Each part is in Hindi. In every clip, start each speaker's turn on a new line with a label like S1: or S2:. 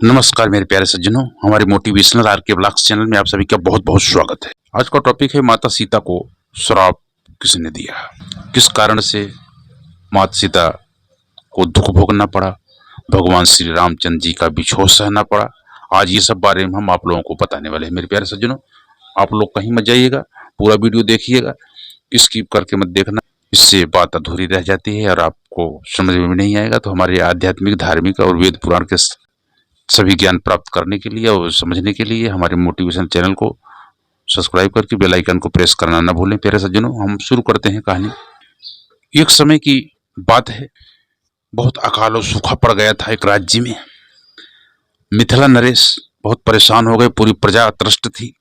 S1: नमस्कार मेरे प्यारे सज्जनों, हमारे मोटिवेशनल आर के ब्लॉग्स चैनल में आप सभी का बहुत बहुत स्वागत है। आज का टॉपिक है माता सीता को श्राप किसने दिया, किस कारण से माता सीता को दुख भोगना पड़ा, भगवान श्री रामचंद्र जी का बिछोह सहना पड़ा। आज ये सब बारे में हम आप लोगों को बताने वाले हैं। मेरे प्यारे सज्जनों, आप लोग कहीं मत जाइएगा, पूरा वीडियो देखिएगा, स्किप करके मत देखना, इससे बात अधूरी रह जाती है और आपको समझ में नहीं आएगा। तो हमारे आध्यात्मिक, धार्मिक और वेद पुराण के सभी ज्ञान प्राप्त करने के लिए और समझने के लिए हमारे मोटिवेशन चैनल को सब्सक्राइब करके बेल आइकन को प्रेस करना ना भूलें। प्यारे सज्जनों, हम शुरू करते हैं कहानी। एक समय की बात है, बहुत अकाल और सूखा पड़ गया था एक राज्य में। मिथिला नरेश बहुत परेशान हो गए, पूरी प्रजा त्रस्त थी,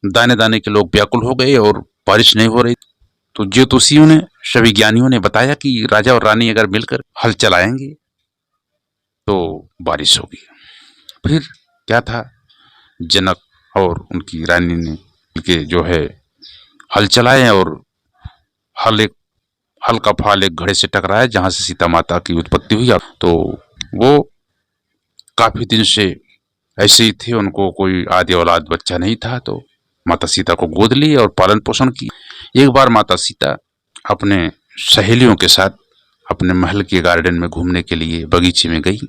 S1: दाने दाने के लोग व्याकुल हो गए और बारिश नहीं हो रही। तो ज्योतिषियों ने, सभी ज्ञानियों ने बताया कि राजा और रानी अगर मिलकर हल चलाएंगे तो बारिश होगी। फिर क्या था, जनक और उनकी रानी ने मिलके जो है हल चलाए और हल का फाल एक घड़े से टकराया जहां से सीता माता की उत्पत्ति हुई। तो वो काफी दिन से ऐसे ही थे, उनको कोई आदि औलाद बच्चा नहीं था। तो माता सीता को गोद ली और पालन पोषण की। एक बार माता सीता अपने सहेलियों के साथ अपने महल के गार्डन में घूमने के लिए बगीचे में गई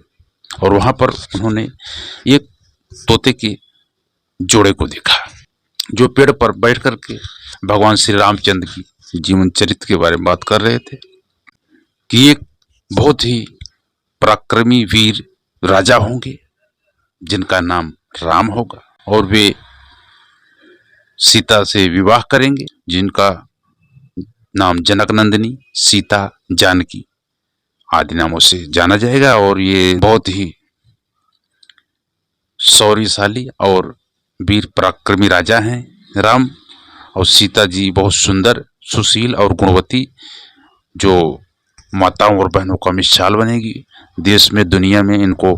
S1: और वहां पर उन्होंने एक तोते के जोड़े को देखा जो पेड़ पर बैठ करके भगवान श्री रामचंद्र की जीवन चरित्र के बारे में बात कर रहे थे कि एक बहुत ही पराक्रमी वीर राजा होंगे जिनका नाम राम होगा और वे सीता से विवाह करेंगे जिनका नाम जनक नंदिनी, सीता, जानकी आदि नामों से जाना जाएगा। और ये बहुत ही शौर्यशाली और वीर पराक्रमी राजा हैं राम, और सीता जी बहुत सुंदर, सुशील और गुणवती, जो माताओं और बहनों का मिसाल बनेगी। देश में, दुनिया में इनको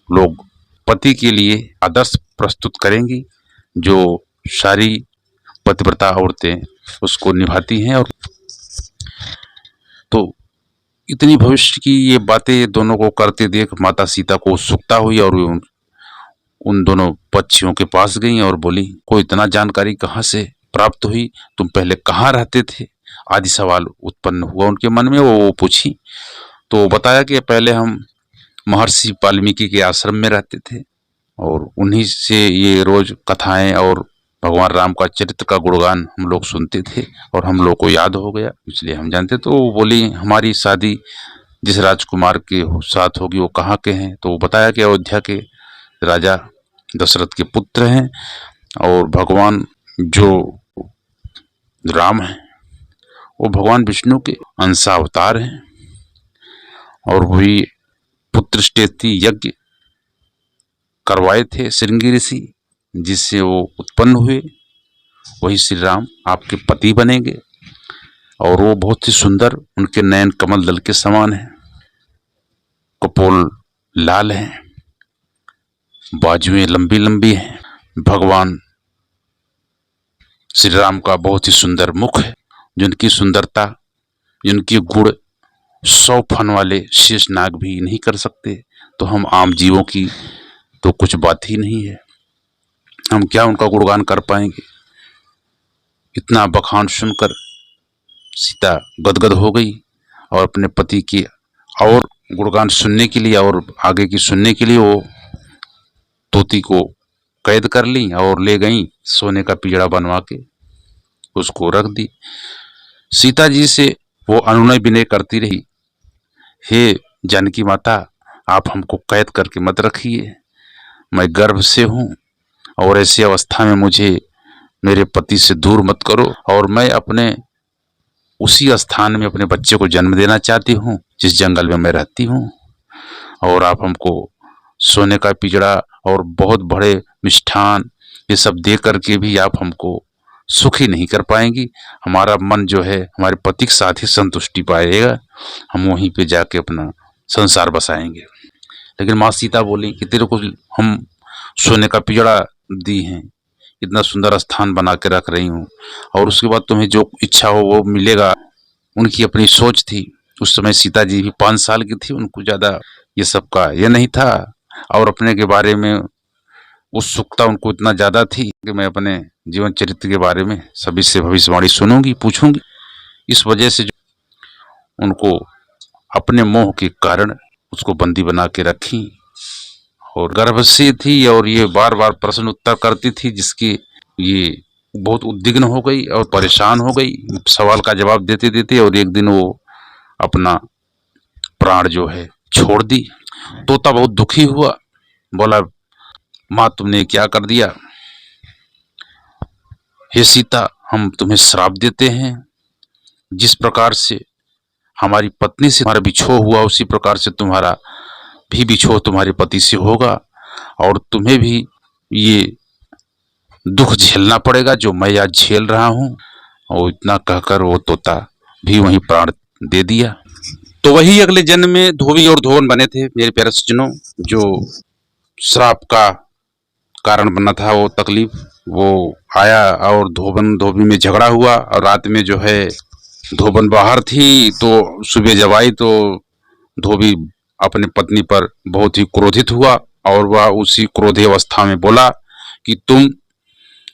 S1: लोग पति के लिए आदर्श प्रस्तुत करेंगी, जो सारी पतिव्रता औरतें उसको निभाती हैं। और तो इतनी भविष्य की ये बातें दोनों को करते देख माता सीता को उत्सुकता हुई और उन दोनों पक्षियों के पास गई और बोली, को इतना जानकारी कहाँ से प्राप्त हुई, तुम पहले कहाँ रहते थे, आदि सवाल उत्पन्न हुआ उनके मन में। वो पूछी तो बताया कि पहले हम महर्षि वाल्मीकि के आश्रम में रहते थे और उन्हीं से ये रोज कथाएं और भगवान राम का चरित्र का गुणगान हम लोग सुनते थे और हम लोग को याद हो गया, इसलिए हम जानते। तो वो बोली, हमारी शादी जिस राजकुमार के साथ होगी वो कहाँ के हैं। तो वो बताया कि अयोध्या के राजा दशरथ के पुत्र हैं और भगवान जो राम हैं वो भगवान विष्णु के अंशावतार हैं और वही पुत्रष्टेति यज्ञ करवाए थे श्रृंगी ऋषि, जिससे वो उत्पन्न हुए, वही श्री राम आपके पति बनेंगे। और वो बहुत ही सुंदर, उनके नयन कमल दल के समान हैं, कपोल लाल हैं, बाजुएं लंबी लंबी हैं। भगवान श्री राम का बहुत ही सुंदर मुख है, जिनकी सुंदरता, जिनकी गुण 100 फन वाले शेष नाग भी नहीं कर सकते। तो हम आम जीवों की तो कुछ बात ही नहीं है, हम क्या उनका गुणगान कर पाएंगे। इतना बखान सुनकर सीता गदगद हो गई और अपने पति की और गुणगान सुनने के लिए और आगे की सुनने के लिए वो तोती को कैद कर ली और ले गई, सोने का पिंजरा बनवा के उसको रख दी। सीता जी से वो अनुनय विनय करती रही, हे जानकी माता, आप हमको कैद करके मत रखिए, मैं गर्भ से हूँ और ऐसी अवस्था में मुझे मेरे पति से दूर मत करो और मैं अपने उसी स्थान में अपने बच्चे को जन्म देना चाहती हूँ जिस जंगल में मैं रहती हूँ। और आप हमको सोने का पिंजरा और बहुत बड़े मिष्ठान ये सब दे करके भी आप हमको सुखी नहीं कर पाएंगी। हमारा मन जो है हमारे पति के साथ ही संतुष्टि पाएगा, हम वहीं पे जाके अपना संसार बसाएंगे। लेकिन माँ सीता बोली कि तेरे को हम सोने का पिंजरा दी हैं, इतना सुंदर स्थान बना के रख रही हूँ और उसके बाद तुम्हें जो इच्छा हो वो मिलेगा। उनकी अपनी सोच थी। उस समय सीता जी भी 5 साल की थी, उनको ज़्यादा ये सब का ये नहीं था। और अपने के बारे में उत्सुकता उनको इतना ज़्यादा थी कि मैं अपने जीवन चरित्र के बारे में सभी से भविष्यवाणी सुनूंगी, पूछूंगी। इस वजह से उनको अपने मोह के कारण उसको बंदी बना के रखी और गर्भवती थी और ये बार बार प्रश्न उत्तर करती थी, जिसकी ये बहुत उद्विग्न हो गई और परेशान हो गई सवाल का जवाब देते देते, और एक दिन वो अपना प्राण जो है छोड़ दी। तोता बहुत दुखी हुआ, बोला माँ तुमने क्या कर दिया? हे सीता, हम तुम्हें श्राप देते हैं, जिस प्रकार से हमारी पत्नी से हमारा बिछोह हुआ उसी प्रकार से तुम्हारा भी बिछोह तुम्हारे पति से होगा और तुम्हें भी ये दुख झेलना पड़ेगा जो मैं आज झेल रहा हूँ। और इतना कहकर वो तोता भी वहीं प्राण दे दिया। तो वही अगले जन्म में धोबी और धोबन बने थे मेरे प्यारे सज्जनों। जो श्राप का कारण बना था वो तकलीफ, वो आया और धोबन धोबी में झगड़ा हुआ और रात में जो है धोबन बाहर थी तो सुबह जब आई तो धोबी अपने पत्नी पर बहुत ही क्रोधित हुआ और वह उसी क्रोधी अवस्था में बोला कि तुम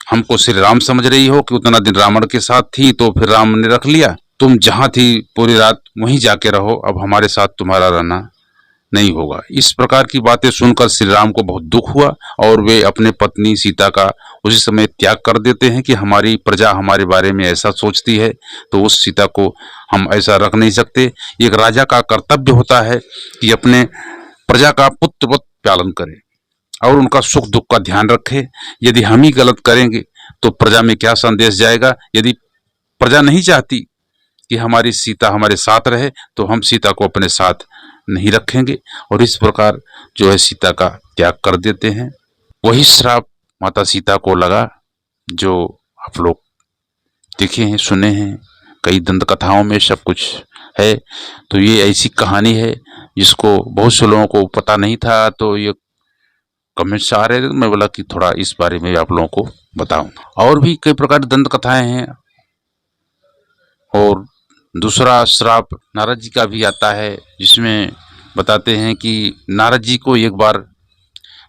S1: हमको श्री राम समझ रही हो कि उतना दिन रावण के साथ थी तो फिर राम ने रख लिया, तुम जहां थी पूरी रात वहीं जाके रहो, अब हमारे साथ तुम्हारा रहना नहीं होगा। इस प्रकार की बातें सुनकर श्री राम को बहुत दुख हुआ और वे अपने पत्नी सीता का उसी समय त्याग कर देते हैं कि हमारी प्रजा हमारे बारे में ऐसा सोचती है तो उस सीता को हम ऐसा रख नहीं सकते। एक राजा का कर्तव्य होता है कि अपने प्रजा का पुत्रवत पालन करे और उनका सुख दुख का ध्यान रखे। यदि हम ही गलत करेंगे तो प्रजा में क्या संदेश जाएगा? यदि प्रजा नहीं चाहती कि हमारी सीता हमारे साथ रहे तो हम सीता को अपने साथ नहीं रखेंगे और इस प्रकार जो है सीता का त्याग कर देते हैं। वही श्राप माता सीता को लगा जो आप लोग देखे हैं, सुने हैं, कई दंत कथाओं में सब कुछ है। तो ये ऐसी कहानी है जिसको बहुत से लोगों को पता नहीं था, तो ये कमेंट्स आ रहे थे तो मैं बोला कि थोड़ा इस बारे में आप लोगों को बताऊं। और भी कई प्रकार की दंत कथाएं हैं। और दूसरा श्राप नारद जी का भी आता है, जिसमें बताते हैं कि नारद जी को एक बार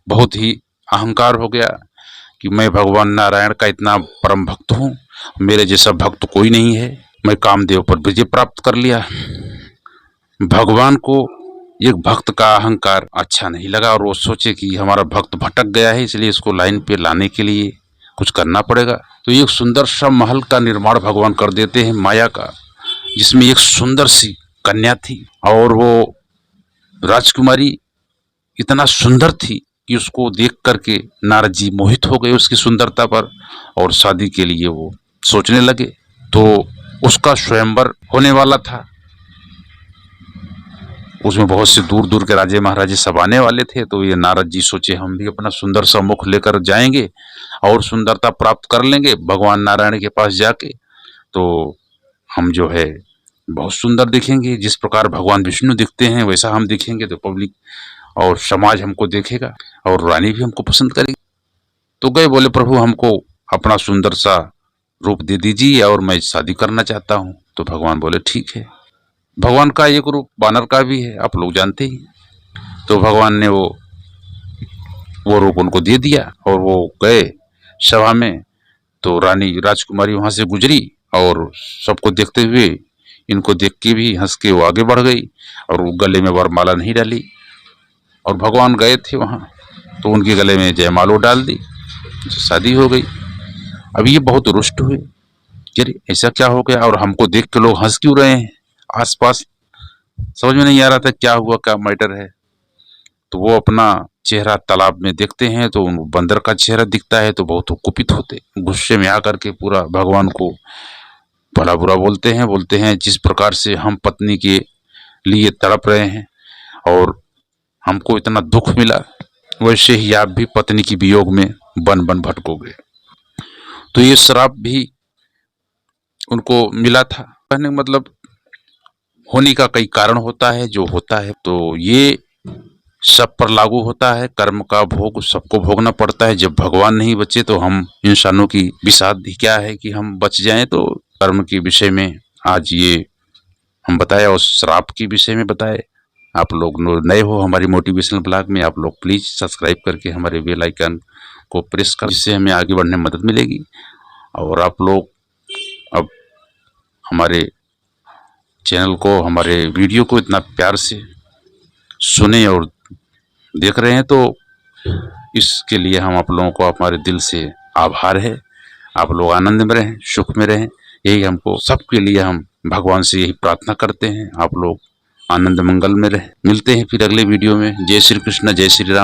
S1: बहुत ही अहंकार हो गया कि मैं भगवान नारायण का इतना परम भक्त हूँ, मेरे जैसा भक्त कोई नहीं है, मैं कामदेव पर विजय प्राप्त कर लिया। भगवान को एक भक्त का अहंकार अच्छा नहीं लगा और वो सोचे कि हमारा भक्त भटक गया है, इसलिए इसको लाइन पे लाने के लिए कुछ करना पड़ेगा। तो एक सुंदर सा महल का निर्माण भगवान कर देते हैं माया का, जिसमें एक सुंदर सी कन्या थी और वो राजकुमारी इतना सुंदर थी कि उसको देख करके नारद जी मोहित हो गए उसकी सुंदरता पर और शादी के लिए वो सोचने लगे। तो उसका स्वयंवर होने वाला था, उसमें बहुत से दूर दूर के राजे महाराजे सब आने वाले थे। तो ये नारद जी सोचे हम भी अपना सुंदर सा मुख लेकर जाएंगे और सुंदरता प्राप्त कर लेंगे भगवान नारायण के पास जाके, तो हम जो है बहुत सुंदर दिखेंगे, जिस प्रकार भगवान विष्णु दिखते हैं वैसा हम दिखेंगे तो पब्लिक और समाज हमको देखेगा और रानी भी हमको पसंद करेगी। तो गए, बोले प्रभु हमको अपना सुंदर सा रूप दे दीजिए और मैं शादी करना चाहता हूँ। तो भगवान बोले ठीक है। भगवान का एक रूप बानर का भी है, आप लोग जानते ही। तो भगवान ने वो रूप उनको दे दिया और वो गए सभा में। तो रानी राजकुमारी वहां से गुजरी और सबको देखते हुए इनको देख के भी हंस के वो आगे बढ़ गई और वो गले में वरमाला नहीं डाली। और भगवान गए थे वहां तो उनके गले में जयमालो डाल दी, शादी हो गई। अब ये बहुत रुष्ट हुए कि अरे ऐसा क्या हो गया और हमको देख के लोग हंस क्यों रहे हैं आसपास, समझ में नहीं आ रहा था क्या हुआ, क्या मैटर है। तो वो अपना चेहरा तालाब में देखते हैं तो उनको बंदर का चेहरा दिखता है तो बहुत कुपित होते, गुस्से में आकर के पूरा भगवान को भला बुरा बोलते हैं जिस प्रकार से हम पत्नी के लिए तड़प रहे हैं और हमको इतना दुख मिला वैसे ही आप भी पत्नी की वियोग में बन बन भटकोगे। तो ये श्राप भी उनको मिला था। कहने का मतलब होने का कई कारण होता है जो होता है, तो ये सब पर लागू होता है। कर्म का भोग सबको भोगना पड़ता है। जब भगवान नहीं बचे तो हम इंसानों की विषाद ही क्या है कि हम बच जाएं। तो कर्म के विषय में आज ये हम बताया और श्राप के विषय में बताए। आप लोग नए हो हमारी मोटिवेशनल ब्लॉग में, आप लोग प्लीज़ सब्सक्राइब करके हमारे बेल आइकन को प्रेस कर, जिससे हमें आगे बढ़ने में मदद मिलेगी। और आप लोग अब हमारे चैनल को, हमारे वीडियो को इतना प्यार से सुने और देख रहे हैं, तो इसके लिए हम आप लोगों को हमारे दिल से आभार है। आप लोग आनंद में रहें, सुख में रहें, यही हमको सबके लिए हम भगवान से यही प्रार्थना करते हैं। आप लोग आनंद मंगल में रहें। मिलते हैं फिर अगले वीडियो में। जय श्री कृष्ण, जय श्री राम।